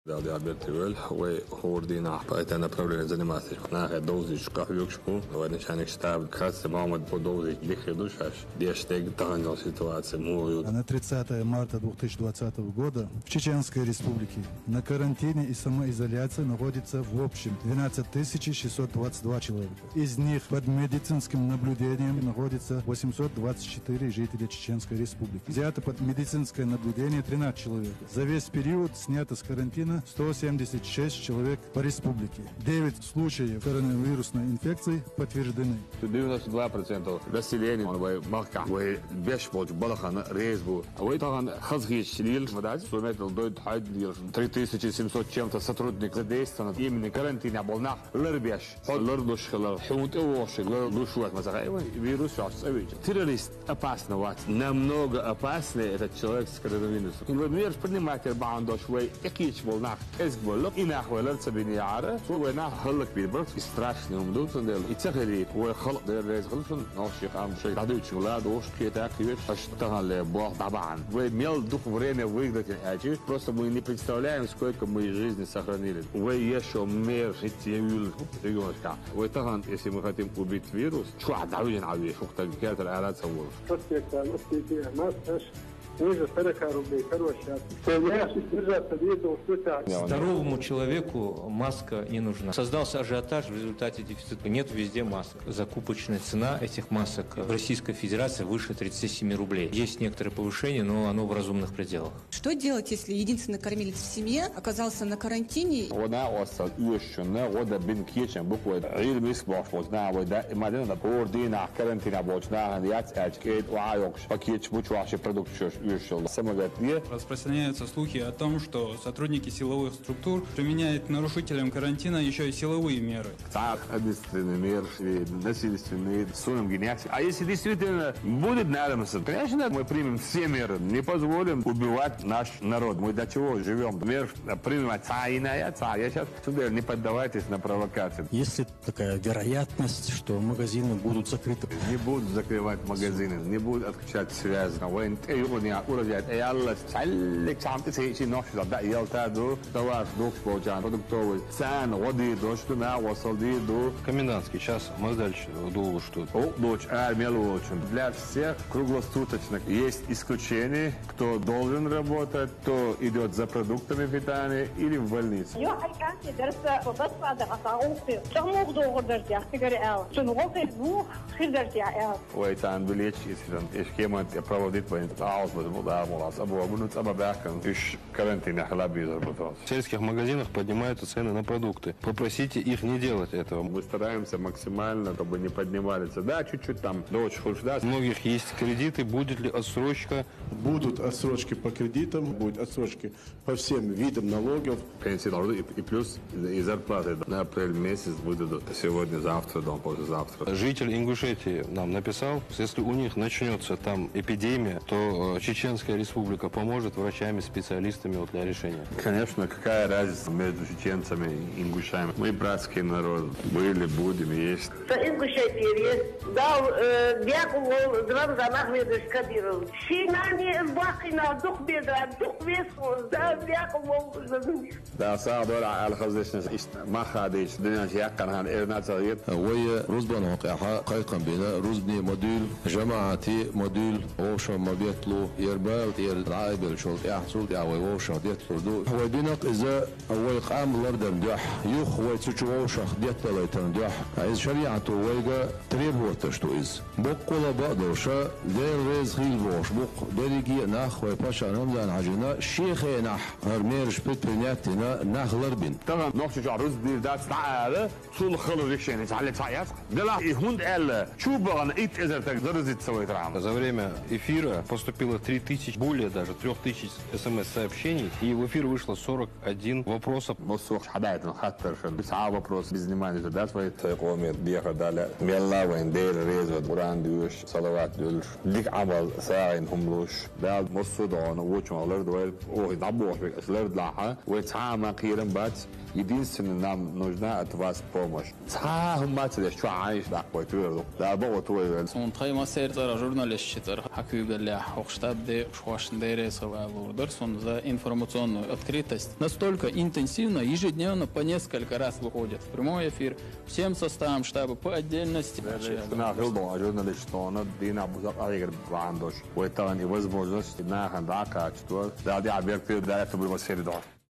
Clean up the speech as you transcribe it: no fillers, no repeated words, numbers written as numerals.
Да, Альбертивель, вы хордина, это направление заниматься. На дози шкафюкшку, вы начальник штаба, кажется, мама по дози лихидуш, дештег танил ситуации мою. На 30 марта 2020 года в Чеченской Республике на карантине и самоизоляции находится в общем 12 622 человека. Из них под медицинским наблюдением находится 824 жителя Чеченской Республики. Взято под медицинское наблюдение 13 человек. За весь период снято с карантина 176 человек по республике. 9 случаев коронавирусной инфекции подтверждены. 92% населения, вы Макка, вы бешболч, балахан, резбу. Вы там хазгич сидел, водать, суметил дойд хайдил, 3700 чем-то сотрудник задействован. Именно карантин оболнах, лербеш, лердуш, хунт овошек, лердушуат, мазагаева, вирус шасавич. Террорист опасно, вот. Намного опаснее этот человек с коронавирусом. И вы мир поднимаете бандош, вы экич бол nach esbolok ina khwalad sabini yara so wena halak bi bart страшный умдут он и цахали و خلق ده رئيس خلصن ناشيخ عم شيء عدوش ولاد وش كده كيف اشتغل бог طبعا ومел дух время выиграть эти просто мы не представляем сколько мы жизни сохранили вы еще мир хитиюл регионка вы таган если мы хотим убить вирус что عدوين عوي شو تكاد الآلات صور Здоровому человеку маска не нужна. Создался ажиотаж в результате дефицита. Нет везде масок. Закупочная цена этих масок в Российской Федерации выше 37 рублей. Есть некоторое повышение, но оно в разумных пределах. Что делать, если единственный кормилец в семье оказался на карантине? Распространяются слухи о том, что сотрудники силовых структур применяют нарушителям карантина еще и силовые меры. А если действительно будет надобность, конечно, мы примем все меры, не позволим убивать наш народ. Мы для чего живем? Мер принимать тайная. Я сейчас не поддавайтесь на провокации. Есть ли такая вероятность, что магазины будут закрыты? Не будут закрывать магазины, не будут отключать связь. الله تعلق عم تسيشي نوش ده يلتادو تواش دوكس بوجان продуктовый цен воды дошкуна وصل до комендантский час мы дальше думаю что дочь очень для всех круглосуточно есть исключения кто должен работать кто идет за продуктами питания или в больницу ويتان بليش يسلم ايش كمان проводит военный В сельских магазинах поднимаются цены на продукты. Попросите их не делать этого. Мы стараемся максимально, чтобы не поднимали цены. Да, чуть-чуть там, дочь хочешь дать. У многих есть кредиты. Будет ли отсрочка? Будут отсрочки по кредитам, будут отсрочки по всем видам налогов. Пенсии и плюс и зарплаты на апрель месяц выдадут. Сегодня, завтра, послезавтра. Житель Ингушетии нам написал, если у них начнется там эпидемия, то Чеченская Республика поможет врачами, специалистами для решения. Конечно, какая разница между чеченцами и ингушами? Мы братский народ. Были, будем, есть. Да, садор على خزشنا ما خادش دنيا يقن هان إرنا صغير. ويا رزبان وقعها قيقا بنا رزبني موديل جماعتي موديل وشو ما بيطلو يربال العائب الشرط يحصل يعوي وشو ديطلو دو هو بينق إذا أول قام لردن دح يخ ويتشو وشو ديطلو يتن دح عايز شريعته ويجا تريب وتشتو إز بقولا بقدوشا دير ريز خيل وش بق دريجي ناخ ويباشا نمزان عجنا شيخ نح هرميرش بيت بنياتنا ناخ لربين طبعا نوش رز دير دات تعالى صول خلو ريشين تعلق تعيات دلا يهوند ال شو بغن إيت إذا تقدر تسوي ترام. За время эфира поступило 3000, более даже 3000 смс-сообщений, и в эфир вышло 41 вопросов. Мосух حدايتنا خطر شن بسعة вопрос без внимания ده فايت قومي بيخ دالا يلا وين دير ريز ودوران دوش صلوات دولش ديك عمل ساعين هم لوش ده مصدون ووش مالر دوال اوه يضبوش بكسلر دلاحة ويتعامل قيرن بات единственное нам нужна от вас помощь. Цаахматли, что аиш да квартиру. Да, бо توي Сонтайма сердара журналистчитер Хакюгеля Хохштабде Швашндере Савалурдер за информационную открытость настолько интенсивно, ежедневно по несколько раз выходят в прямой эфир всем составом штаба по отдельности. أنا غلطوا جورناليستون دينا بزق أيقر بعندوش ويتاني وزبوزش ناخن دعكة تقول ده دي عبير كتير ده في بالمسير ده